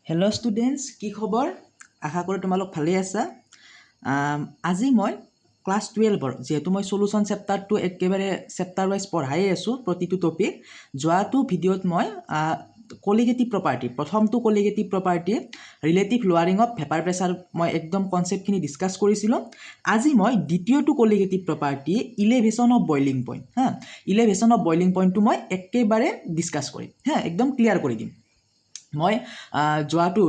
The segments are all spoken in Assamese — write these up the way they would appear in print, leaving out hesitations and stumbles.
হেল্ল' ষ্টুডেণ্টছ, কি খবৰ? আশা কৰোঁ তোমালোক ভালেই আছা। আজি মই ক্লাছ 12ৰ যিহেতু মই চলুশ্যন চেপ্টাৰটো একেবাৰে চেপ্টাৰ ৱাইজ পঢ়াই আছোঁ প্ৰতিটো টপিক। যোৱাটো ভিডিঅ'ত মই কলিগেটিভ প্ৰপাৰ্টি, প্ৰথমটো colligative property relative lowering of vapour pressure মই একদম কনচেপ্টখিনি ডিছকাছ কৰিছিলোঁ। আজি মই দ্বিতীয়টো colligative property elevation of boiling point elevation of boiling পইণ্টটো মই একেবাৰে ডিছকাছ কৰিম একদম ক্লিয়াৰ কৰি দিম। মই যোৱাটো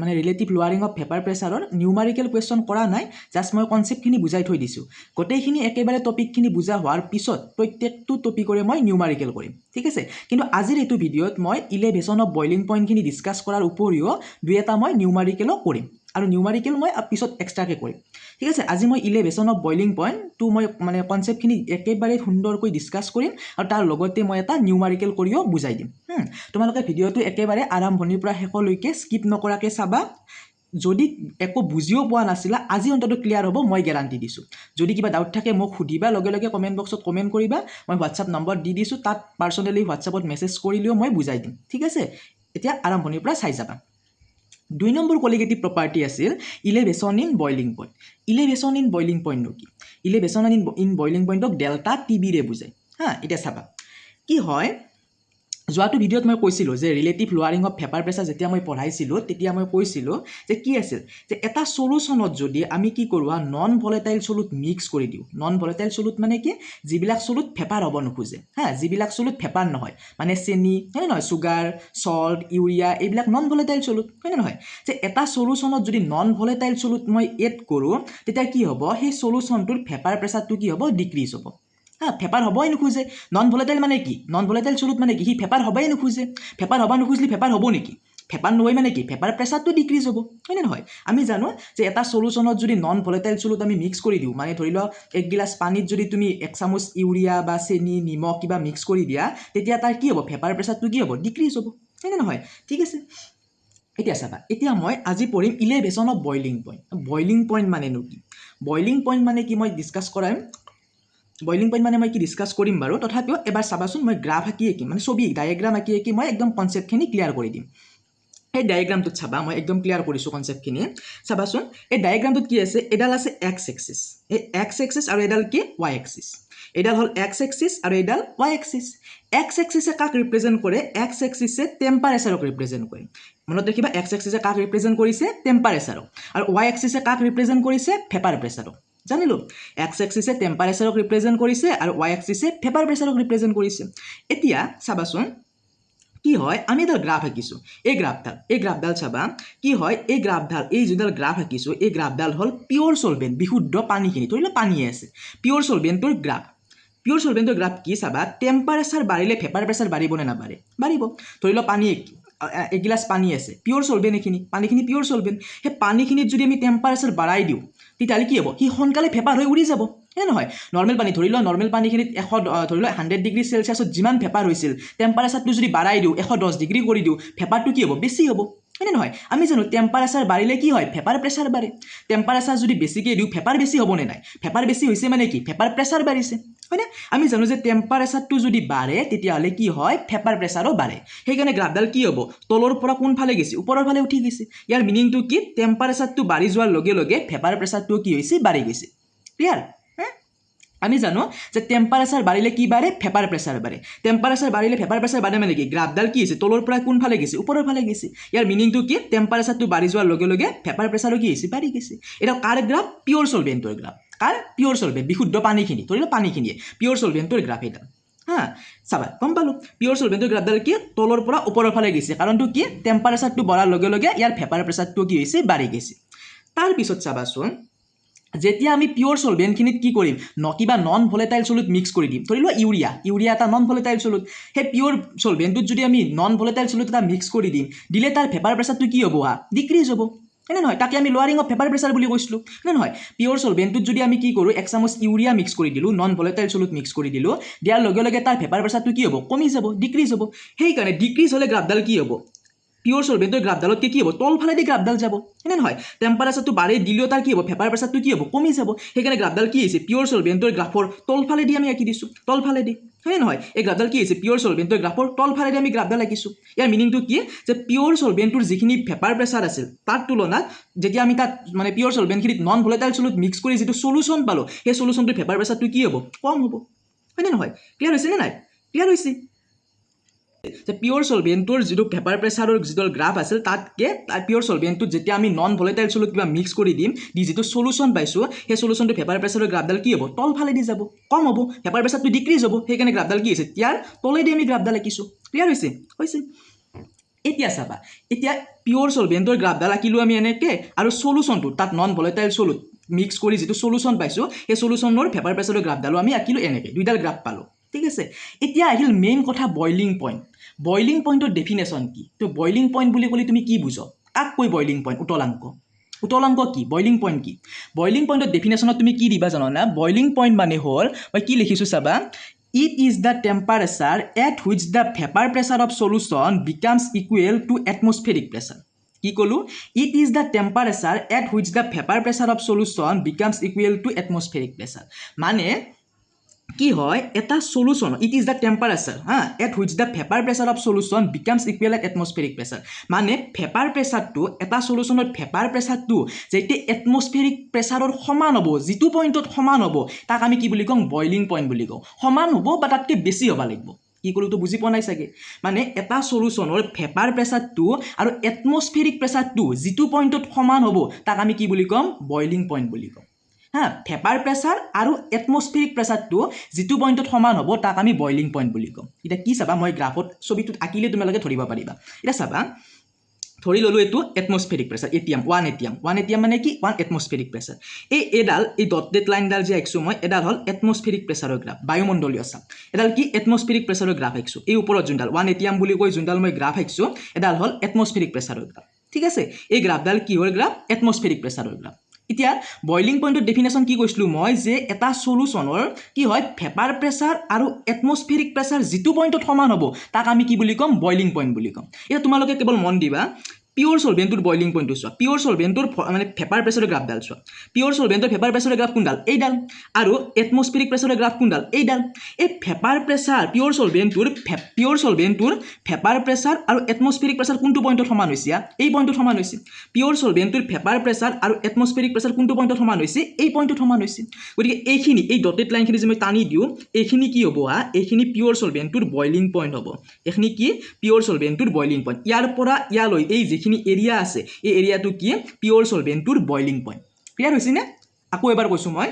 মানে relative lowering of vapour প্ৰেছাৰৰ numerical question কৰা নাই, জাষ্ট মই কনচেপ্টখিনি বুজাই থৈ দিছোঁ। গোটেইখিনি একেবাৰে টপিকখিনি বুজা হোৱাৰ পিছত প্ৰত্যেকটো টপিকৰে মই নিউমাৰিকেল কৰিম, ঠিক আছে। কিন্তু আজিৰ এইটো ভিডিঅ'ত মই ইলেভেশ্যন অফ বইলিং পইণ্টখিনি ডিছকাছ কৰাৰ উপৰিও দুই এটা মই নিউমাৰিকেলো কৰিম, আৰু নিউমাৰিকেল মই পিছত এক্সট্ৰাকৈ কৰিম, ঠিক আছে। আজি মই ইলেভেশ্যন অফ বইলিং পইণ্টটো মই মানে কনচেপ্টখিনি একেবাৰে সুন্দৰকৈ ডিছকাছ কৰিম, আৰু তাৰ লগতে মই এটা নিউমাৰিকেল কৰিও বুজাই দিম। তোমালোকে ভিডিঅ'টো একেবাৰে আৰম্ভণিৰ পৰা শেষলৈকে স্কিপ নকৰাকৈ চাবা। যদি একো বুজিও পোৱা নাছিলা, আজি অন্তত ক্লিয়াৰ হ'ব, মই গেৰাণ্টি দিছোঁ। যদি কিবা ডাউট থাকে মোক সুধিবা, লগে লগে কমেণ্ট বক্সত কমেণ্ট কৰিবা। মই হোৱাটছআপ নম্বৰ দি দিছোঁ, তাত পাৰ্চনেলি হোৱাটছআপত মেছেজ কৰিলেও মই বুজাই দিম, ঠিক আছে। এতিয়া আৰম্ভণিৰ পৰা চাই যাবা। 2 নম্বৰ কলিগেটিভ প্ৰপাৰ্টি আছিল elevation in boiling point. Elevation in boiling পইণ্টনো কি? ইলেভেশ্যন ইন বইলিং পইণ্টক ডেল্টা টিবিৰে বুজায়। এতিয়া চাবা কি হয়। যোৱাটো ভিডিঅ'ত মই কৈছিলোঁ যে relative lowering of vapour pressure যেতিয়া মই পঢ়াইছিলোঁ, তেতিয়া মই কৈছিলোঁ যে কি আছিল, যে এটা চলুশ্যনত যদি আমি কি কৰোঁ, নন ভলেটাইল চলুট মিক্স কৰি দিওঁ। নন ভলেটাইল চলুট মানে কি? যিবিলাক চলুট ভেপাৰ হ'ব নোখোজে, যিবিলাক চলুট ভেপাৰ নহয়, মানে চেনি, হয়নে নহয়, চুগাৰ, চল্ট, ইউৰিয়া, এইবিলাক নন ভলেটাইল চলুট, হয়নে নহয়। যে এটা চলুশ্যনত যদি নন ভলেটাইল চলুট মই এড কৰোঁ, তেতিয়া কি হ'ব, সেই চলুশ্যনটোৰ ভেপাৰ প্ৰেছাৰটো কি হ'ব, ডিক্ৰিজ হ'ব। ভেপাৰ হ'বই নোখোজে। নন ভলেটাইল মানে কি? নন ভলেটাইল চলুট মানে কি? সি ভেপাৰ হ'বই নোখোজে। ভেপাৰ হ'ব নোখোজলি ভেপাৰ হ'ব নেকি? ভেপাৰ নহয় মানে কি? ভেপাৰ প্ৰেছাৰটো ডিক্ৰিজ হ'ব, হয়নে নহয়। আমি জানো যে এটা চলুশ্যনত যদি নন ভলেটাইল চলুট আমি মিক্স কৰি দিওঁ, মানে ধৰি লওক 1 গিলাচ পানীত যদি তুমি 1 চামুচ ইউৰিয়া বা চেনি, নিমখ কিবা মিক্স কৰি দিয়া, তেতিয়া তাৰ কি হ'ব, ভেপাৰ প্ৰেছাৰটো কি হ'ব, ডিক্ৰিজ হ'ব, হয়নে নহয়, ঠিক আছে। এতিয়া চাবা, এতিয়া মই আজি পঢ়িম elevation of boiling point. Boiling point মানেনো কি? বইলিং পইণ্ট মানে কি মই ডিছকাছ কৰাম। বইলিং পইণ্ট মানে মই কি ডিছকাছ কৰিম বাৰু, তথাপিও এবাৰ চাবাচোন, মই গ্ৰাফ আঁকি মানে ছবি ডায়েগ্ৰাম আঁকি মই একদম কনচেপ্টখিনি ক্লিয়াৰ কৰি দিম। এই ডায়েগ্ৰামটোত চাবা, মই একদম ক্লিয়াৰ কৰিছোঁ কনচেপ্টখিনি। চাবাচোন, এই ডায়েগ্ৰামটোত কি আছে, এডাল আছে এক্স এক্সিছ, এই এক্স এক্সিছ আৰু এডাল কি, ৱাই এক্সিছ। এডাল হ'ল এক্স এক্সিছ আৰু এডাল ৱাই এক্সিছ। এক্স এক্সিছে কাক ৰিপ্ৰেজেণ্ট কৰে? এক্স এক্সিছে টেম্পাৰেচাৰক ৰিপ্ৰেজেণ্ট কৰে। মনত ৰাখিবা, এক্স এক্সিছে কাক ৰিপ্ৰেজেণ্ট কৰিছে? টেম্পাৰেচাৰক। আৰু ৱাই এক্সিছে কাক ৰিপ্ৰেজেণ্ট কৰিছে? ভেপাৰ প্ৰেছাৰক। জানিলোঁ, এক্স এক্সিছে টেম্পাৰেচাৰক ৰিপ্ৰেজেণ্ট কৰিছে আৰু ৱাই এক্সিছে ভেপাৰ প্ৰেছাৰক ৰিপ্ৰেজেণ্ট কৰিছে। এতিয়া চাবাচোন কি হয়, আমি এডাল গ্ৰাফ আঁকিছোঁ। এই গ্ৰাফডাল চাবা কি হয়, এই গ্ৰাফডাল, এই যিডাল গ্ৰাফ আঁকিছোঁ, এই গ্ৰাফডাল হ'ল পিয়'ৰ চলভেণ্ট, বিশুদ্ধ পানীখিনি, ধৰি লওক পানীয়ে আছে, পিয়'ৰ চলভেণ্টৰ গ্ৰাফ। পিয়'ৰ চলভেণ্টৰ গ্ৰাফ কি চাবা, টেম্পাৰেচাৰ বাঢ়িলে ভেপাৰ প্ৰেছাৰ বাঢ়িব নে নাবাঢ়ে? বাঢ়িব। ধৰি লওক পানী এগিলাচ পানী আছে, পিয়'ৰ চলভেণ্ট, এইখিনি পানীখিনি পিয়'ৰ চলভেণ্ট। সেই পানীখিনিত যদি আমি টেম্পাৰেচাৰ বাঢ়াই দিওঁ, তেতিয়াহ'লে কি হ'ব, সি সোনকালে ভেপাৰ হৈ উৰি যাব, হে নহয়। নৰ্মেল পানী, ধৰি লওক নৰ্মেল পানীখিনিত ধৰি লওক 100 ডিগ্ৰী চেলচিয়াছত যিমান ভেপাৰ হৈছিল, টেম্পাৰেচাৰটো যদি বাঢ়াই দিওঁ, 110 ডিগ্ৰী কৰি দিওঁ, ভেপাৰটো কি হ'ব, বেছি হ'ব, হয়নে নহয়। আমি জানো টেম্পাৰেচাৰ বাঢ়িলে কি হয়, ভেপাৰ প্ৰেছাৰ বাঢ়ে। টেম্পাৰেচাৰ যদি বেছিকৈ দিওঁ, ভেপাৰ বেছি হ'বনে নাই? ভেপাৰ বেছি হৈছে মানে কি, ভেপাৰ প্ৰেছাৰ বাঢ়িছে, হয়নে। আমি জানো যে টেম্পাৰেচাৰটো যদি বাঢ়ে, তেতিয়াহ'লে কি হয়, ভেপাৰ প্ৰেছাৰো বাঢ়ে। সেইকাৰণে গ্ৰাফডাল কি হ'ব, তলৰ পৰা কোনফালে গৈছে, ওপৰৰ ফালে উঠি গৈছে। ইয়াৰ মিনিংটো কি, টেম্পাৰেচাৰটো বাঢ়ি যোৱাৰ লগে লগে ভেপাৰ প্ৰেছাৰটো কি হৈছে, বাঢ়ি গৈছে। ক্লিয়াৰ? আমি জানো যে টেম্পাৰেচাৰ বাঢ়িলে কি বাঢ়ে, ভেপাৰ প্ৰেছাৰ বাঢ়ে। টেম্পাৰেচাৰ বাঢ়িলে ভেপাৰ প্ৰেছাৰ বাঢ়ে মানে কি, গ্ৰাফডাল কি হৈছে, তলৰ পৰা কোনফালে গৈছে, ওপৰৰ ফালে গৈছে। ইয়াৰ মিনিংটো কি, টেম্পাৰেচাৰটো বাঢ়ি যোৱাৰ লগে লগে ভেপাৰ প্ৰেছাৰো কি হৈছে, বাঢ়ি গৈছে। এটা কাৰ গ্ৰাফ, পিয়'ৰ চলভেণ্টৰ গ্ৰাফ। কাৰ? পিয়'ৰ চলভেণ্ট, বিশুদ্ধ পানীখিনি, ধৰি লওক পানীখিনিয়ে, পিয়'ৰ চলভেণ্টৰ গ্ৰাফ এটা। চাবা, গম পালোঁ, পিয়'ৰ চলভেণ্টৰ গ্ৰাফডাল কি, তলৰ পৰা ওপৰৰ ফালে গৈছে। কাৰণটো কি, টেম্পাৰেচাৰটো বঢ়াৰ লগে লগে ইয়াৰ ভেপাৰ প্ৰেছাৰটো কি হৈছে, বাঢ়ি গৈছে। তাৰপিছত চাবাচোন, যেতিয়া আমি পিয়'ৰ চলভেণ্টখিনিত কি কৰিম, কিবা নন ভলেটাইল চলুট মিক্স কৰি দিম, ধৰি লোৱা ইউৰিয়া এটা নন ভলেটাইল চলুট। সেই পিয়'ৰ চলভেণ্টটোত যদি আমি নন ভলেটাইল চলুট এটা মিক্স কৰি দিলে তাৰ ভেপাৰ প্ৰেছাৰটো কি হ'ব, ডিক্ৰিজ হ'ব, হয়নে নহয়। তাকে আমি লোৱাৰিং অফ ভেপাৰ প্ৰেছাৰ বুলি কৈছিলোঁ, হয়নে নহয়। পিয়'ৰ চলভেণ্টটোত যদি আমি কি কৰোঁ, 1 চামুচ ইউৰিয়া মিক্স কৰি দিলোঁ, নন ভলেটাইল চলুট মিক্স কৰি দিলোঁ, দিয়াৰ লগে লগে তাৰ ভেপাৰ প্ৰেছাৰটো কি হ'ব, কমি যাব, ডিক্ৰিজ হ'ব। সেইকাৰণে ডিক্ৰিজ হ'লে গ্ৰাফডাল কি হ'ব, পিওৰ সলভেন্টৰ গ্ৰাফডালত কি হ'ব তলফালেদি গ্ৰাফডাল যাব হয়নে নহয় টেম্পাৰেচাৰটো বাঢ়ি দিলেও তাৰ কি হ'ব ভেপাৰ প্ৰেছাৰটো কি হ'ব কমি যাব সেইকাৰণে গ্ৰাফডাল কি হৈছে পিওৰ সলভেন্টৰ গ্ৰাফৰ তলফালেদি আমি আঁকি দিছোঁ তলফালেদি হয়নে নহয় এই গ্ৰাফডাল কি হৈছে পিওৰ সলভেন্টৰ গ্ৰাফৰ তলফালেদি আমি গ্ৰাফডাল আঁকিছোঁ ইয়াৰ মিনিংটো কি যে পিওৰ সলভেন্টৰ যিখিনি ভেপাৰ প্ৰেছাৰ আছিল তাৰ তুলনাত যেতিয়া আমি তাত মানে pure সলভেন্টখিনিত non volatile solute mix কৰি যিটো সলিউশন পালোঁ সেই সলিউশনটোৰ ভেপাৰ প্ৰেছাৰটো কি হ'ব কম হ'ব হয়নে নহয় ক্লিয়াৰ হৈছে নে নাই ক্লিয়াৰ হৈছে যে পিওৰ সলভেন্টৰ যিটো ভেপাৰ প্ৰেছাৰৰ যিটো গ্ৰাফ আছিল তাতকে পিওৰ সলভেন্টটোত যেতিয়া আমি নন ভলেটাইল সলিউট কিবা মিক্স কৰি দিম দি যিটো সলিউশন পাইছোঁ সেই সলিউশনটো ভেপাৰ প্ৰেছাৰৰ গ্ৰাফডাল কি হ'ব তলফালেদি যাব কম হ'ব ভেপাৰ প্ৰেছাৰটো ডিক্ৰিজ হ'ব সেইকাৰণে গ্ৰাফডাল কি হৈছে ইয়াৰ তলেদি আমি গ্ৰাফডাল আঁকিছোঁ ক্লিয়াৰ হৈছে এতিয়া চাবা এতিয়া পিওৰ সলভেন্টৰ গ্ৰাফডাল আঁকিলোঁ আমি এনেকৈ আৰু সলিউশনটো তাত নন ভলেটাইল সলিউট মিক্স কৰি যিটো সলিউশন পাইছোঁ সেই সলিউশনৰ ভেপাৰ প্ৰেছাৰৰ গ্ৰাফডালো আমি আঁকিলোঁ এনেকৈ দুইডাল গ্ৰাফ পালোঁ ঠিক আছে এতিয়া আহিল মেইন কথা বইলিং পইণ্ট বইলিং পইণ্টৰ ডেফিনেশ্যন কি তো বইলিং পইণ্ট বুলি ক'লে তুমি কি বুজ কাক কৈ বইলিং পইণ্ট উতলাংক কি বইলিং পইণ্ট কি বইলিং পইণ্টৰ ডেফিনেশ্যনত তুমি কি দিবা জানো না বইলিং পইণ্ট মানে হ'ল মই কি লিখিছোঁ চাবা It is the temperature at which the vapor pressure of solution becomes equal to atmospheric pressure. কি ক'লো It is the temperature at which the vapor pressure of solution becomes equal to atmospheric pressure. মানে কি হয় এটা solution it is the temperature at which the vapour pressure of solution becomes equal at atmospheric pressure মানে ভেপার প্রেসারটো এটা সলিউশনের ভেপার প্রেসারটো যেটি এটমসফেরিক প্রেসারর সমান হব যেটো পয়েন্টত সমান হব তাক আমি কি বুলি কম বইলিং পয়েন্ট বুলি কওঁ সমান হব বা তাতকে বেছি হবা লাগিব কি ক'লো তো বুজি পোৱা নাই চাগে মানে এটা সলিউশনৰ ভেপাৰ প্ৰেসাৰটো আৰু এটমসফেৰিক প্ৰেসাৰটো যেটো পয়েন্টত সমান হব তাক আমি কি বুলি কম বইলিং পয়েন্ট বুলি কওঁ ভেপাৰ প্ৰেছাৰ আৰু এটমসফেৰিক প্ৰেছাৰটো যিটো পইণ্টত সমান হ'ব তাক আমি বইলিং পইণ্ট বুলি কওঁ এতিয়া কি চাবা মই গ্ৰাফত ছবিটোত আঁকিলে তোমালোকে ধৰিব পাৰিবা এতিয়া চাবা ধৰি ল'লোঁ এইটো এটমসফেৰিক প্ৰেছাৰ এটিএম 1 ATM মানে কি 1 এটমসফেৰিক প্ৰেছাৰ এই ডটেড লাইনডাল যে আঁকিছোঁ মই এডাল হ'ল এটমসফেৰিক প্ৰেছাৰৰ গ্ৰাফ বায়ুমণ্ডলীয় চাপ এডাল কি এটমসফেৰিক প্ৰেছাৰৰ গ্ৰাফ আঁকিছোঁ এই ওপৰত যোনডাল 1 ATM বুলি কৈ যোনডাল মই গ্ৰাফ আঁকিছোঁ এডাল হ'ল এটমসফেৰিক প্ৰেছাৰৰ গ্ৰাফ ঠিক আছে এই গ্ৰাফডাল কিহৰ গ্ৰাফ এটমসফেৰিক প্ৰেছাৰৰ গ্ৰাফ এতিয়া বইলিং পইণ্টৰ ডেফিনেশ্যন কি কৈছিলোঁ মই যে এটা সলিউশনৰ কি হয় ভেপাৰ প্ৰেছাৰ আৰু এটমসফেৰিক প্ৰেছাৰ যিটো পইণ্টত সমান হ'ব তাক আমি কি বুলি ক'ম বইলিং পইণ্ট বুলি ক'ম এতিয়া তোমালোকে কেৱল মন দিবা পিওৰ সলভেন্টৰ বইলিং পইণ্টটো চোৱা পিওৰ সলভেন্টৰ মানে ভেপাৰ প্ৰেছাৰৰ গ্ৰাফডাল চোৱা পিওৰ সলভেন্টৰ ভেপাৰ প্ৰেছাৰৰ গ্ৰাফ কোনডাল এইডাল আৰু এটমসফেৰিক প্ৰেছাৰৰ গ্ৰাফ কোনডাল এইডাল এই vapour pressure pure সলভেন্টৰ vapour pressure আৰু এটমসফেৰিক প্ৰেছাৰ কোনটো পইণ্টত সমান হৈছে এই পইণ্টত সমান হৈছে পিওৰ সলভেন্টৰ ভেপাৰ প্ৰেছাৰ আৰু এটমসফেৰিক প্ৰেছাৰ কোনটো পইণ্টত সমান হৈছে এই পইণ্টত সমান হৈছে গতিকে এইখিনি এই ডটেড লাইনখিনি যে মই টানি দিওঁ এইখিনি কি হ'ব এইখিনি পিওর সলভেন্টৰ বইলিং পইণ্ট হ'ব এইখিনি কি পিওৰ সলভেন্টৰ বইলিং পইণ্ট ইয়াৰ পৰা ইয়ালৈ এই যিখিনি এৰিয়া আছে এই এৰিয়াটো কি পিওৰ সলভেন্টৰ বইলিং পইণ্ট ক্লিয়াৰ হৈছে নে আকৌ এবাৰ কৈছোঁ মই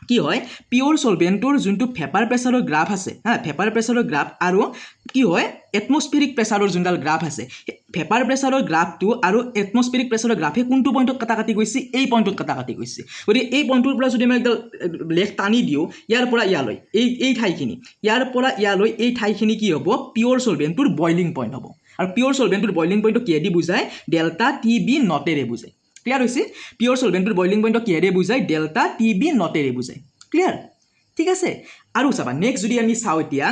কি হয় পিওৰ সলভেন্টৰ যোনটো ভেপাৰ প্ৰেছাৰৰ গ্ৰাফ আছে ভেপাৰ প্ৰেছাৰৰ গ্ৰাফ আৰু কি হয় এটমসফেৰিক প্ৰেছাৰৰ যোনডাল গ্ৰাফ আছে ভেপাৰ প্ৰেছাৰৰ গ্ৰাফটো আৰু এটমসফেৰিক প্ৰেছাৰৰ গ্ৰাফে কোনটো পইণ্টত কাটি গৈছে এই পইণ্টত কাটি গৈছে গতিকে এই পইণ্টৰ পৰা যদি মই একডাল লেখ টানি দিওঁ ইয়াৰ পৰা ইয়ালৈ এই ঠাইখিনি ইয়াৰ পৰা ইয়ালৈ এই ঠাইখিনি কি হ'ব পিওৰ সলভেন্টৰ বইলিং পইণ্ট হ'ব আৰু পিওৰ সলভেন্টৰ বইলিং পইণ্টটো কিহেদি বুজায় ডেল্টা TB নটেৰে বুজায় ক্লিয়াৰ হৈছে পিওৰ সলভেন্টৰ বইলিং পইণ্টটো কিহেৰে বুজায় ডেল্টা TB নটেৰে বুজায় ক্লিয়াৰ ঠিক আছে আৰু চাবা নেক্সট যদি আমি চাওঁ এতিয়া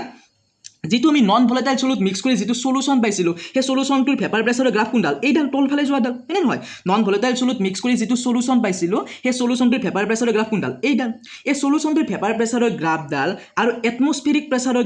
যেটো আমি নন ভলেটাইল সলিউট মিক্স কৰি যেটো সলিউশন পাইছিলোঁ সেই সলিউশনটোৰ ভেপাৰ প্ৰেছাৰৰ গ্ৰাফ কোনডাল এইডাল তলফালে যোৱাডাল হয়নে নহয় নন ভলেটাইল সলিউট মিক্স কৰি যেটো সলিউশন পাইছিলোঁ সেই সলিউশনটোৰ ভেপাৰ প্ৰেছাৰৰ গ্ৰাফ কোনডাল এইডাল এই সলিউশনটোৰ ভেপাৰ প্ৰেছাৰৰ গ্ৰাফডাল আৰু এটমসফেৰিক প্ৰেছাৰৰ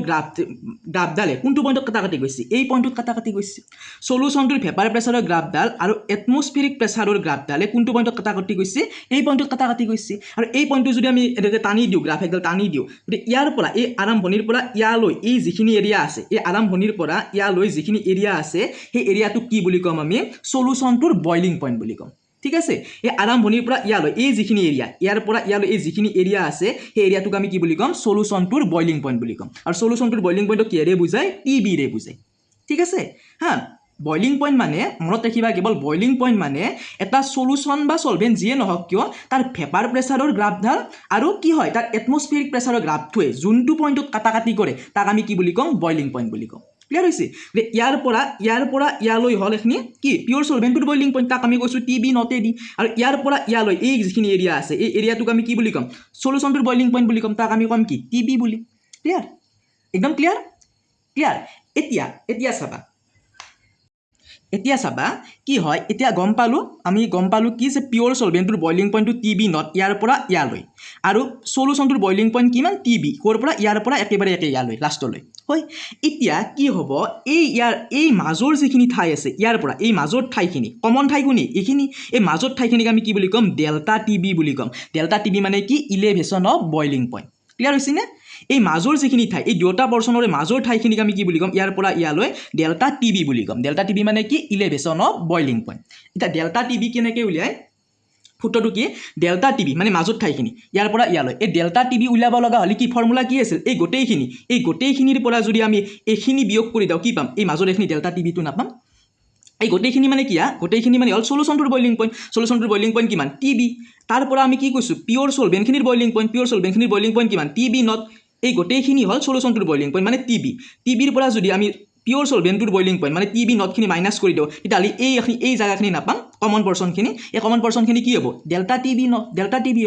গ্ৰাফডালে কোনটো পইণ্টত কাটি গৈছে এই পইণ্টত কাটি গৈছে সলিউশনটোৰ ভেপাৰ প্ৰেছাৰৰ গ্ৰাফডাল আৰু এটমসফেৰিক প্ৰেছাৰৰ গ্ৰাফডালে কোনটো পইণ্টত কাটি গৈছে এই পইণ্টত কাটি গৈছে আৰু এই পইণ্টটো যদি আমি এনেকৈ টানি দিওঁ গ্ৰাফ একডাল টানি দিওঁ গতিকে ইয়াৰ পৰা এই আৰম্ভণিৰ পৰা ইয়ালৈ এই যিখিনি এৰিয়া আছে এই আৰম্ভণিৰ পৰা ইয়ালৈ যিখিনি এৰিয়া আছে সেই এৰিয়াটো কি বুলি ক'ম আমি সলিউশনটোৰ বইলিং পইণ্ট বুলি ক'ম ঠিক আছে এই আৰম্ভণিৰ পৰা ইয়ালৈ এই যিখিনি এৰিয়া ইয়াৰ পৰা ইয়ালৈ এই যিখিনি এৰিয়া আছে সেই এৰিয়াটোক আমি কি বুলি ক'ম সলিউশনটোৰ বইলিং পইণ্ট বুলি ক'ম আৰু সলিউশনটোৰ বইলিং পইণ্টটো কিহেৰে বুজায় TB ৰে বুজায় ঠিক আছে বইলিং পইণ্ট মানে মনত ৰাখিবা কেৱল বইলিং পইণ্ট মানে এটা সলিউশন বা সলভেন্ট যিয়ে নহওক কিয় তাৰ ভেপাৰ প্ৰেছাৰৰ গ্ৰাফডাল আৰু কি হয় তাৰ এটমসফেৰিক প্ৰেছাৰৰ গ্ৰাফটোৱে যোনটো পইণ্টত কাটি কৰে তাক আমি কি বুলি ক'ম বইলিং পইণ্ট বুলি ক'ম ক্লিয়াৰ হৈছে ইয়াৰ পৰা ইয়ালৈ হ'ল এখিনি কি পিওৰ সলভেন্টৰ বইলিং পইণ্ট তাক আমি কৈছোঁ TB নটেদি আৰু ইয়াৰ পৰা ইয়ালৈ এই যিখিনি এৰিয়া আছে এই এৰিয়াটোক আমি কি বুলি ক'ম সলিউশনটোৰ বইলিং পইণ্ট বুলি ক'ম তাক আমি ক'ম কি TB বুলি ক্লিয়াৰ একদম ক্লিয়াৰ এতিয়া চাবা এতিয়া চাবা কি হয় এতিয়া আমি গম পালোঁ কি যে পিয়ৰ সলভেণ্টৰ বইলিং পইণ্টটো TB নট ইয়াৰ পৰা ইয়ালৈ আৰু সলিউশ্যনটোৰ বইলিং পইণ্ট কিমান TB ক'ৰ পৰা ইয়াৰ পৰা একেবাৰে ইয়ালৈ লাষ্টলৈ হয় এতিয়া কি হ'ব এই মাজৰ যিখিনি ঠাই আছে ইয়াৰ পৰা এই মাজৰ ঠাইখিনি কমন ঠাই কোনি এইখিনি এই মাজৰ ঠাইখিনিক আমি কি বুলি ক'ম ডেল্টা TB বুলি ক'ম ডেল্টা TB মানে কি ইলেভেশ্যন অফ বইলিং পইণ্ট ক্লিয়াৰ হৈছে নে এই মাজৰ যিখিনি ঠাই এই দুটা পৰ্চনৰে মাজৰ ঠাইখিনিক আমি কি বুলি ক'ম ইয়াৰ পৰা ইয়ালৈ ডেল্টা TB বুলি ক'ম ডেল্টা TB মানে কি ইলেভেশ্যন অফ বইলিং পইণ্ট এতিয়া ডেল্টা TB কেনেকৈ উলিয়াই সূত্ৰটো কি ডেল্টা TB মানে মাজৰ ঠাইখিনি ইয়াৰ পৰা ইয়ালৈ এই ডেল্টা TB উলিয়াব লগা হ'লে কি ফৰ্মুলা কি আছিল এই গোটেইখিনিৰ পৰা যদি আমি এইখিনি বিয়োগ কৰি দিওঁ কি পাম এই মাজৰ এইখিনি ডেল্টা TBটো নাপাম এই গোটেইখিনি মানে কি গোটেইখিনি মানে হ'ল সলিউশ্যনটোৰ বইলিং পইণ্ট কিমান TB তাৰ পৰা আমি কি কৈছোঁ পিয়ৰ সলভেণ্টখিনিৰ বইলিং পইণ্ট কিমান TB নট এই গোটেইখিনি হ'ল সলিউশ্যনটোৰ বইলিং পইণ্ট মানে TBৰ পৰা যদি আমি পিয়ৰ সলভেণ্টটোৰ বইলিং পইণ্ট মানে TB নটখিনি মাইনাছ কৰি দিওঁ তেতিয়াহ'লে এই জাগাখিনি নাপাম কমন পৰ্চনখিনি এই কমন পৰ্চনখিনি কি হ'ব ডেল্টা TB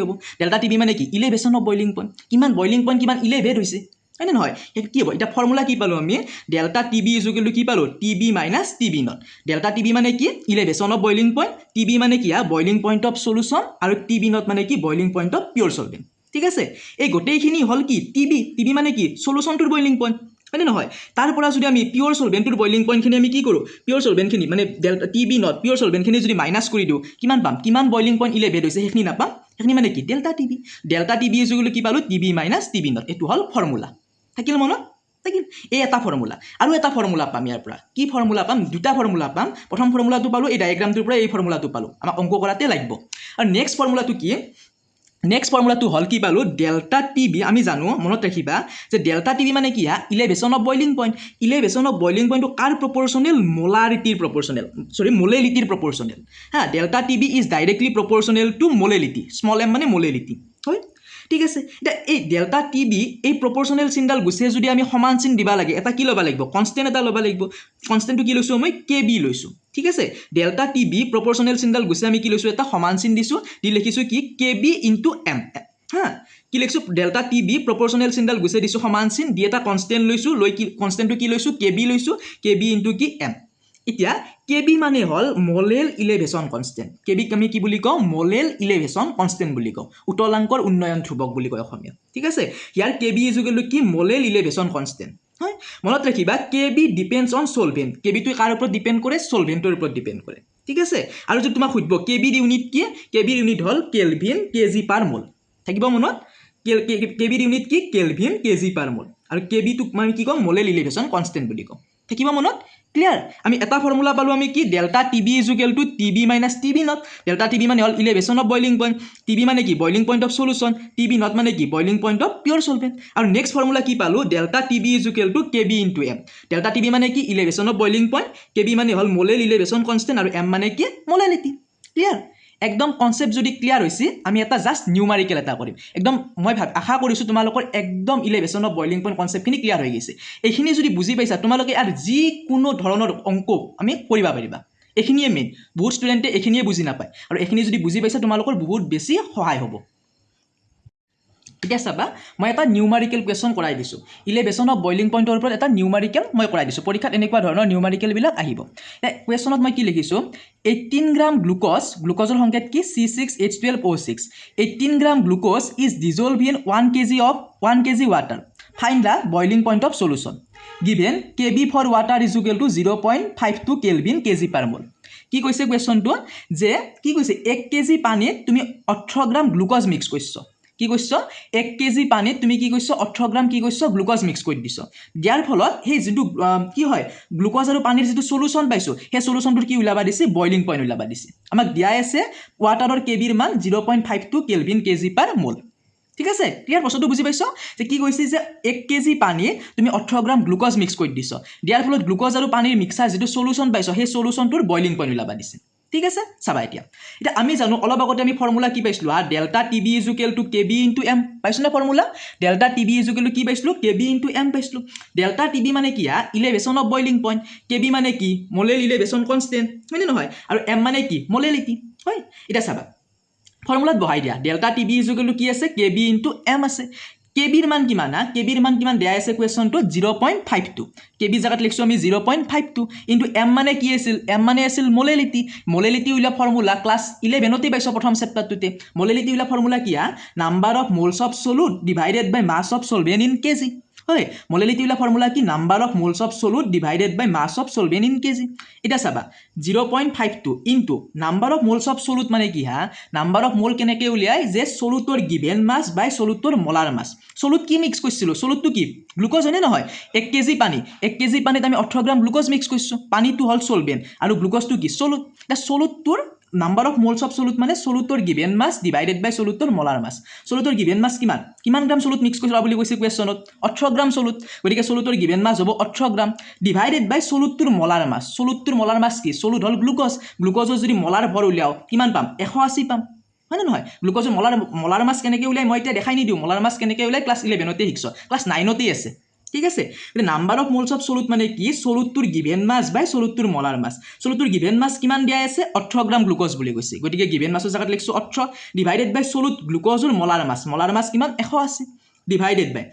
হ'ব ডেল্টা TB মানে কি ইলেভেশ্যন অফ বইলিং পইণ্ট কিমান 11 হৈছে হয়নে নহয় কি হ'ব এতিয়া ফৰ্মুলা কি পালোঁ আমি ডেল্টা TB ইজুকেলটো কি পালোঁ TB minus TB not delta TB মানে কি ইলেভেশ্যন অফ বইলিং পইণ্ট TB মানে কি বইলিং পইণ্ট অফ সলিউশ্যন আৰু TB নট মানে কি বইলিং পইণ্ট অফ পিয়ৰ সলভেণ্ট ঠিক আছে এই গোটেইখিনি হ'ল কি TB মানে কি সলিউশ্যনটোৰ বইলিং পইণ্ট হয়নে নহয় তাৰ পৰা যদি আমি পিয়ৰ সলভেণ্টটোৰ বইলিং পইণ্টখিনি আমি কি কৰোঁ পিয়ৰ সলভেণ্টখিনি মানে ডেল্টা TB নট পিয়ৰ সলভেণ্টখিনি যদি মাইনাছ কৰি দিওঁ কিমান পাম কিমান বইলিং পইণ্ট 11 হৈছে সেইখিনি নাপাম সেইখিনি মানে কি ডেল্টা TB ইজুকেলটো কি পালোঁ TB মাইনাছ TB নট এইটো হ'ল ফৰ্মুলা থাকিল মনত থাকিল এই এটা ফৰ্মুলা আৰু এটা ফৰ্মুলা পাম ইয়াৰ পৰা কি ফৰ্মুলা পাম দুটা ফৰ্মুলা পাম প্ৰথম ফৰ্মুলাটো পালোঁ এই ডায়েগ্ৰামটোৰ পৰা এই ফৰ্মুলাটো পালোঁ আমাক অংক কৰাতে লাগিব আৰু নেক্সট ফৰ্মুলাটো কি নেক্সট ফৰ্মুলাটো হ'ল কি পালোঁ ডেল্টা TB আমি জানো মনত ৰাখিবা যে ডেল্টা TB মানে কি ইলেভেশ্যন অফ বইলিং পইণ্টটো কাৰ প্ৰপৰ্চনেল মোলাৰিটিৰ proportional delta TB is directly proportional to molality small m মানে মোলেলিটি হয় ঠিক আছে এতিয়া এই ডেল্টা TB এই প্ৰপৰ্চনেল চিনডাল গুছে যদি আমি সমান চিন দিবা লাগে এটা কি ল'ব লাগিব কনষ্টেণ্ট এটা ল'ব লাগিব কনষ্টেণ্টটো কি লৈছোঁ মই KB লৈছোঁ ঠিক আছে ডেল্টা TB প্ৰপৰ্চনেল চিনডাল গুছে আমি কি লৈছোঁ এটা সমান চিন দিছোঁ দি লিখিছোঁ কি KB ইনটু M কি লিখিছোঁ ডেল্টা TB প্ৰপৰ্চনেল চিনডাল গুছে দিছোঁ সমান চিন দি এটা কনষ্টেণ্ট লৈছোঁ লৈ কি কনষ্টেণ্টটো কি লৈছোঁ KB লৈছোঁ KB ইনটু কি M এতিয়া KB মানে হ'ল মোলেল ইলেভেশ্যন কনষ্টেণ্ট KB আমি কি বুলি কওঁ মোলেল ইলেভেশ্যন কনষ্টেণ্ট বুলি কওঁ উতলাংকৰ উন্নয়ন ধ্ৰুৱক বুলি কয় অসমীয়াত ঠিক আছে ইয়াৰ KB ইজুকেলটো কি মোলেল ইলেভেশ্যন কনষ্টেণ্ট হয় মনত ৰাখিবা KB ডিপেণ্ডছ অন সলভেণ্ট KBটো কাৰ ওপৰত ডিপেণ্ড কৰে সলভেণ্টৰ ওপৰত ডিপেণ্ড কৰে ঠিক আছে আৰু যদি তোমাক সুধিব KBৰ ইউনিট কি KBৰ ইউনিট হ'ল কেলভিন kg পাৰ মোল থাকিব মনত KBৰ ইউনিট কি কেলভিন kg পাৰ মোল আৰু KBটোক মানে কি ক'ম মোলেল ইলেভেশ্যন কনষ্টেণ্ট বুলি কওঁ থাকিব মনত ক্লিয়াৰ আমি এটা ফৰ্মুলা পালোঁ আমি কি delta TB ইজুকেলটো TB minus TB not delta TB মানে হ'ল ইলেভেশ্যন অফ বইলিং পইণ্ট TB মানে কি boiling point of solution TB not মানে কি বইলিং পইণ্ট অফ পিয়ৰ সলভেণ্ট আৰু নেক্সট ফৰ্মুলা কি পালোঁ delta TB ইজুকেলটো KB into M delta TB মানে কি ইলেভেশ্যন অফ বইলিং পইণ্ট KB মানে হ'ল মোলেল ইলেভেশ্যন কনষ্টেণ্ট আৰু M মানে কি মোলেলিটি ক্লিয়াৰ একদম কনসেপ্ট যদি ক্লিয়াৰ হৈছে আমি এটা জাস্ট নিউমাৰিকেল এটা কৰিম একদম মই আশা কৰিছোঁ তোমালোকৰ একদম ইলেভেশ্যন অফ বইলিং পইণ্ট কনসেপ্টখিনি ক্লিয়াৰ হৈ গৈছে এইখিনি যদি বুজি পাইছা তোমালোকে আৰু যিকোনো ধৰণৰ অংক আমি কৰিব পাৰিবা এইখিনিয়ে মেইন বহুত ষ্টুডেণ্টে এইখিনিয়ে বুজি নাপায় আৰু এইখিনি যদি বুজি পাইছা তোমালোকৰ বহুত বেছি সহায় হ'ব এতিয়া চাবা মই এটা নিউমাৰিকেল কুৱেশ্যন কৰাই দিছোঁ ইলেভেশ্যন অফ বইলিং পইণ্টৰ ওপৰত এটা নিউমাৰিকেল মই কৰাই দিছোঁ পৰীক্ষাত এনেকুৱা ধৰণৰ নিউমাৰিকেলবিলাক আহিব কুৱেশ্যনত মই কি লিখিছোঁ 18 গ্ৰাম গ্লুক'জৰ সংকেত কি C6H12O6 18 gram glucose is dissolved in 1 kg water find the boiling point of solution given KB for water is equal to 0.52 Kelvin kg per mole কি কৈছে কুৱেশ্যনটো যে কি কৈছে 1 kg পানীত তুমি 18 গ্ৰাম গ্লুক'জ মিক্স কৰিছ কি কৈছ 1 kg পানীত তুমি কি কৈছ 18 গ্ৰাম কি কৈছ গ্লুক'জ মিক্স কৰি দিছ দিয়াৰ ফলত সেই যেটো কি হয় গ্লুক'জ আৰু পানীৰ যেটো সলিউশ্যন পাইছো সেই সলিউশ্যনটোৰ কি উলাবা দিছে বইলিং পইণ্ট উলাবা দিছে আমাক দিয়া আছে ওয়াটাৰৰ কেবিৰ মান 0.52 কেলভিন কেজি পাৰ মোল ঠিক আছে ক্লিয়াৰ বস্তুটো বুজি পাইছো যে কি কৈছে যে 1 kg পানী তুমি 18 গ্ৰাম গ্লুক'জ মিক্স কৰি দিছ দিয়াৰ ফলত গ্লুক'জ আৰু পানীৰ মিক্সাৰ যেটো সলিউশ্যন পাইছো সেই সলিউশ্যনটোৰ বইলিং পইণ্ট উলাবা দিছে ঠিক আছে চাবা এতিয়া আমি জানো অলপ আগতে আমি ফৰ্মুলা কি পাইছিলো delta TB equal to KB into M পাইছো না formula delta TB equal to কি পাইছিলো KB ইনটু M পাইছিলো ডেল্টা TB মানে কি ইলেভেশ্যন অফ বইলিং পইণ্ট KB মানে কি মোলেল ইলেভেশ্যন কনষ্টেণ্ট হয় নহয় আৰু M মানে কি মোলেলিটি হয় এটা চাবা ফৰ্মুলাত বহাই দিয়া ডেল্টা TB ইকুৱেল টু কি আছে KB ইনটু M আছে কেবিৰ মান কিমান হা কেবিৰ মান কিমান দিয়া আছে কুৱেশ্যনটো 0.52 কেবি জাগাত লিখছো আমি 0.52 ইনটু এম মানে কি আছিল এম মানে আছিল মোলেলিটি উইলা ফৰ্মুলা ক্লাছ 11 তে পাইছো প্ৰথম চেপ্টাৰটোতে মোলেলিটি উইলা ফৰ্মুলা কি হা number of moles of solid divided by mass of solvent in KG হয় মোলেলিটি উইলা ফৰ্মুলা কি number of moles of solid divided by mass of solvent in KG এটা চাবা 0.52 into number of moles of solid মানে কি হা নাম্বাৰ অফ মোল কেনেকৈ উলিয়াই যে সলিডৰ গিভেন মাছ বাই সলিডৰ মলাৰ মাছ সলিড কি মিক্স কৰিছিলো সলিডটো কি গ্লুকোজ হয়নে নহয় 1 কেজি পানী 1 কেজি পানীত আমি 18 গ্ৰাম গ্লুকোজ মিক্স কৰিছো পানীটো হল সলভেন্ট আৰু গ্লুকোজটো কি সলিড এটা সলিডটোৰ number of moles of solid মানে সলিডৰ গিভেন মাছ ডিভাইডেড বাই সলিডৰ মলাৰ মাছ সলিডৰ গিভেন মাছ কিমান গ্ৰাম সলিড মিক্স কৰিছিলা বুলি কৈছে কুৱেশ্যনত 18 গ্ৰাম সলিড গতিকে সলিডৰ গিভেন মাছ হ'ব 18 গ্ৰাম ডিভাইডেড বাই সলিডৰ মলাৰ মাছ কি সলিড হল গ্লুকোজৰ যদি মলাৰ ভৰ উলিয়াও কিমান পাম 180 পাম হয় না নহয় গ্লুকোজৰ মলাৰ মাছ কেনেকৈ উলিয়াই মই এতিয়া দেখাই নিদিওঁ মলাৰ মাছ কেনেকৈ উলিয়াই ক্লাছ 11 তে শিকছ ক্লাছ 9 তে আছে ঠিক আছে মানে number of moles of solid মানে কি সলিডটোৰ গিভেন মাছ বাই সলিডটোৰ মলাৰ মাছ সলিডটোৰ গিভেন মাছ কিমান দিয়া আছে 18 গ্ৰাম গ্লুকোজ বুলি কৈছে গতিকে গিভেন মাছৰ জাগাত লিখছো 18 ডিভাইডেড বাই সলিড গ্লুকোজৰ মলাৰ মাছ কিমান 180 divided by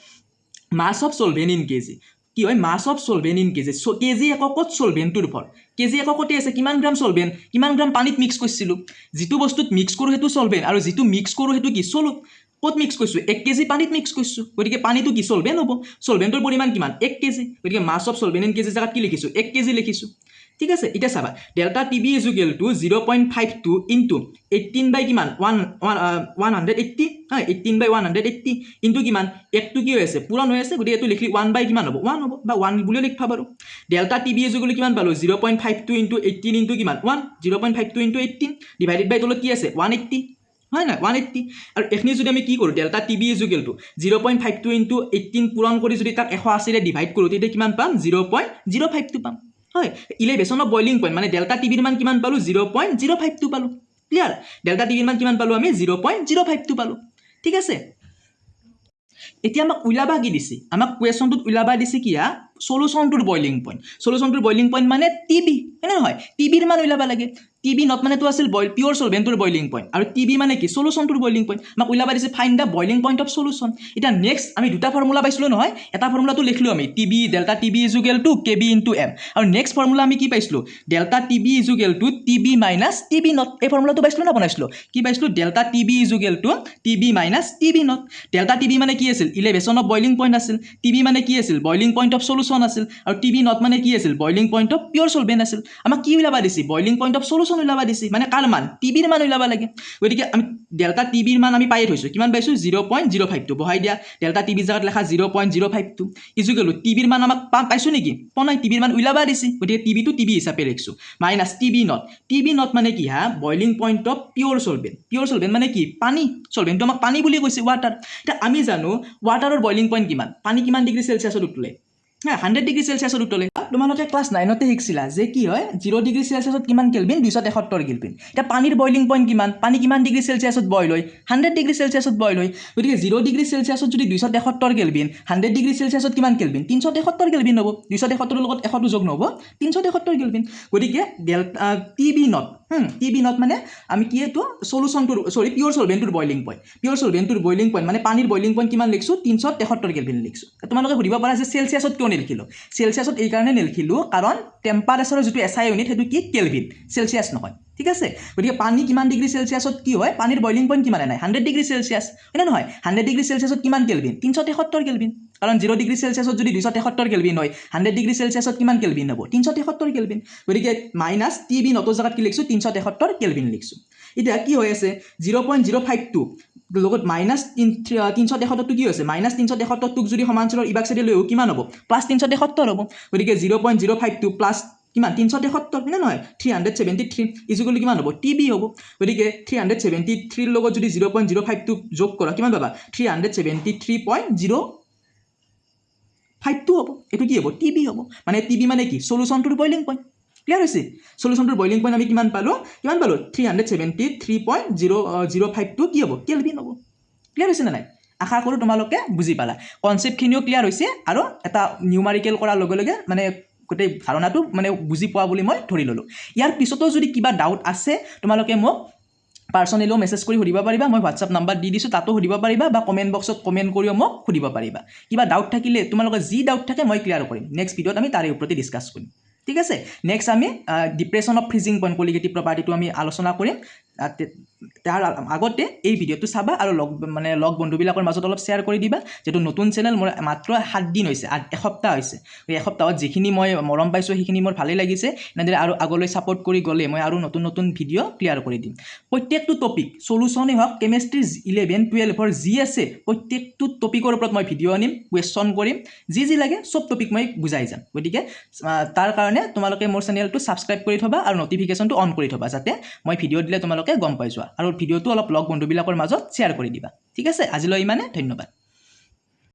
mass of solvent in KG কি হয় mass of solvent in KG KG এককত সলভেন্টৰ ভৰ কেজি এককতে আছে কিমান গ্ৰাম সলভেন্ট কিমান গ্ৰাম পানীত মিক্স কৰিছিলো যিটো বস্তুত মিক্স কৰো হেতু সলভেন্ট আৰু যিটো মিক্স কৰো হেতু কি সলিড কত মিক্স কৰিছো 1 কেজি পানীত মিক্স কৰিছো গতিকে পানীটো কি সলভেন্ট হ'ব সলভেন্টৰ পৰিমাণ কিমান 1 কেজি গতিকে মাছ অফ সলভেন্ট ইন কেজি জাগাত কি লিখিছো 1 কেজি লিখিছো ঠিক আছে এটা চাবা delta TB is equal to 0.52 into 18 বাই কিমান 180 হয় 18 বাই 180 ইনটু কিমান একটো কি হৈ আছে পূৰণ হৈ আছে গতিকে এটো লিখলি 1 বাই কিমান হ'ব 1 হ'ব বা 1 বুলিও লিখবা পাৰো ডেল্টা টিবি ইজ ইকুৱেল কিমান পালো 0.52 ইনটু 18 ইনটু কিমান 1 0.52 ইনটু 18 ডিভাইডেড বাই তলত কি আছে 180 হয় না 180 আৰু এখনি যদি আমি কি কৰো delta TB is equal to 0.52 into 18 পূৰণ কৰি যদি তাক 180 ৰে ডিভাইড কৰো তেতিয়া কিমান পাম 0.052 পাম হয় ইলেভেশন অফ বইলিং পইণ্ট মানে ডেল্টা টিবিৰ মান কিমান পালো 0.052 পালো ক্লিয়াৰ ডেল্টা টিবিৰ মান কিমান পালো আমি 0.052 পালো ঠিক আছে এতিয়া আমাক উলাবা কি দিছি আমাক কুৱেশ্যনটোত উলাবা দিছি কিয়া সলিউশনটোৰ বইলিং পইণ্ট মানে টিবি হয় নহয় টিবিৰ মান উলাবা লাগে টিবি নট মানে তো আছিল বইল পিওৰ সলভেন্টৰ বইলিং পইণ্ট আৰু টিবি মানে কি সলিউশনটোৰ বইলিং পইণ্ট আমাক উলাবা দিছে find da boiling point of solution এটা নেক্সট আমি দুটা ফৰ্মুলা পাইছিলো নহয় এটা ফৰ্মুলাটো লিখলো আমি TB delta TB is equal to কেবি ইনটু এম আৰু নেক্সট ফৰ্মুলা আমি কি পাইছিলো delta TB is equal to TB minus TB not এই ফৰ্মুলাটো পাইছিলো না বনাইছিলো কি পাইছিলো delta TB is equal to TB minus TB not delta TB মানে কি আছিল ইলেভেশন অফ বইলিং পইণ্ট আছিল টিবি মানে কি আছিল বইলিং পইণ্ট অফ সলিউশন আছিল আৰু টিবি নট মানে কি আছিল boiling point of pure solvent আছিল আমাক কি উলাবা দিছি বইলিং পইণ্ট অফ সলিউশন উলাবা দিছি মানে কাৰ মান টিবিৰ মান উলাবা লাগে গতিকে আমি ডেল্টা টিবিৰ মান আমি পাই থৈছো কিমান পাইছো 0.052 বহাই দিয়া ডেল্টা টিবি জাগাত লেখা 0.052 ইজুকেল টিবিৰ মান আমাক পাইছো নেকি পনাই টিবিৰ মান উলাবা দিছি গতিকে টিবি টু টিবি হিচাপে লিখছো মাইনাস টিবি নট মানে কি হা boiling point of pure solvent মানে কি পানী সলভেন্টটো আমাক পানী বুলি কৈছে ওয়াটাৰ এটা আমি জানো ওয়াটাৰৰ বইলিং পইণ্ট কিমান পানী কিমান ডিগ্ৰী সেলসিয়াছত উতলে হ্যাঁ 100 ডিগ্ৰী সেলসিয়াছত উতলে তোমালোকে ক্লাছ 9 তে শিকিছিলা যে কি হয় 0 ডিগ্ৰী সেলসিয়াছত কিমান কেলভিন 271 কেলভিন এটা পানীৰ বইলিং পইণ্ট কিমান পানী কিমান ডিগ্ৰী সেলসিয়াছত বইল হয় 100 ডিগ্ৰী সেলসিয়াছত বইল হয় গতিকে 0 ডিগ্ৰী সেলসিয়াছত যদি 271 কেলভিন 100 ডিগ্ৰী সেলসিয়াছত কিমান কেলভিন 373 কেলভিন হ'ব 271 ৰ লগত 100 যোগ নহব 373 কেলভিন গতিকে ডেল্টা টিবি নট মানে আমি কি এটো সলিউশনটোৰ পিওৰ সলভেন্টৰ বইলিং পইণ্ট মানে পানীৰ বইলিং পইণ্ট কিমান লিখছো 373 কেলভিন লিখছো তোমালোকে সুধিব পাৰা যে সেলসিয়াছত কিয় নিলিখিলো সেলসিয়াছত এই কাৰণে নিলিখিলো কাৰণ টেম্পাৰেচাৰৰ যেটো এসআই ইউনিট হেতু কি কেলভিন সেলসিয়াছ নহয় ঠিক আছে গতিকে পানী কিমান ডিগ্ৰী সেলসিয়াছত কি হয় পানীৰ বইলিং পইণ্ট কিমান নাই 100 ডিগ্ৰী সেলসিয়াছ হয় না নহয় 100 ডিগ্ৰী সেলসিয়াছত কিমান কেলভিন 373 কেলভিন কাৰণ 0 ডিগ্ৰী সেলসিয়াছত যদি 273 কেলভিন হয় 100 ডিগ্ৰী সেলসিয়াছত কিমান কেলভিন হ'ব 373 কেলভিন গতিকে মাইনাস টিবি নটৰ জাগাত কি লিখছো 373 কেলভিন লিখছো এটা কি হৈ আছে 0.052 লগত মাইনাস 373 কি হৈছে মাইনাস 373 টোক যদি সমান্তৰাল ইবাক সাইডে লৈ কিমান হ'ব প্লাস 373 হ'ব গতিকে 0.052 প্লাস কিমান 373 না নহয় 373 ইকুৱেল কিমান হ'ব টিবি হ'ব গতিকে 373 লগত যদি 0.052 যোগ কৰা কিমান পাবা 373.052 হ'ব এটো কি হ'ব টিবি হ'ব মানে টিবি মানে কি সলিউশনটোৰ বইলিং পইণ্ট ক্লিয়াৰ হৈছে সলিউশনটোৰ বইলিং পইণ্ট আমি কিমান পালো 373.052 কি হ'ব কেলভিন হ'ব ক্লিয়াৰ হৈছে না নাই আশা কৰো তোমালোকে বুজি পালা কনসেপ্ট খিনিও ক্লিয়াৰ হৈছে আৰু এটা নিউমাৰিকেল কৰাৰ লগে লগে মানে গোটেই ধাৰণাটো মানে বুজি পোৱা বুলি মই ধৰি ললো ইয়াৰ পিছতো যদি কিবা ডাউট আছে তোমালোকে মোক পাৰ্চনেলিও মেছেজ কৰি সুধিব পাৰিবা মই হোৱাটছআপ নাম্বাৰ দি দিছোঁ তাতো সুধিব পাৰিবা বা কমেণ্ট বক্সত কমেণ্ট কৰিও মোক সুধিব পাৰিবা কিবা ডাউট থাকিলে তোমালোকৰ যি ডাউট থাকে মই ক্লিয়াৰ কৰিম নেক্সট ভিডিঅ'ত আমি তাৰে ওপৰতে ডিছকাছ কৰিম ঠিক আছে নেক্সট আমি depression of freezing point colligative প্ৰপাৰ্টিটো আমি আলোচনা কৰিম তাৰ আগতে এই ভিডিঅ'টো চাবা আৰু লগ বন্ধুবিলাকৰ মাজত অলপ শ্বেয়াৰ কৰি দিবা যেটো নতুন চেনেল মোৰ মাত্ৰ 7 দিন হৈছে এসপ্তাহ হৈছে এই এসপ্তাহত যিখিনি মই মৰম পাইছোঁ সেইখিনি মোৰ ভালেই লাগিছে এনেদৰে আৰু আগলৈ ছাপোৰ্ট কৰি গ'লে মই আৰু নতুন ভিডিঅ' ক্লিয়াৰ কৰি দিম প্ৰত্যেকটো টপিক সলিউশ্যনেই হওক কেমেষ্ট্ৰি 11 12 যি আছে প্ৰত্যেকটো টপিকৰ ওপৰত মই ভিডিঅ' আনিম কুৱেশ্যন কৰিম যি লাগে সব টপিক মই বুজাই যাম গতিকে তাৰ কাৰণে তোমালোকে মোৰ চেনেলটো ছাবস্ক্ৰাইব কৰি থবা আৰু নটিফিকেশ্যনটো অন কৰি থবা যাতে মই ভিডিঅ' দিলে তোমালোকে গম পাই যোৱা আৰু ভিডিঅ'টো অলপ লগ বন্ধুবিলাকৰ মাজত শ্বেয়াৰ কৰি দিবা ঠিক আছে আজিলৈ ইমানে ধন্যবাদ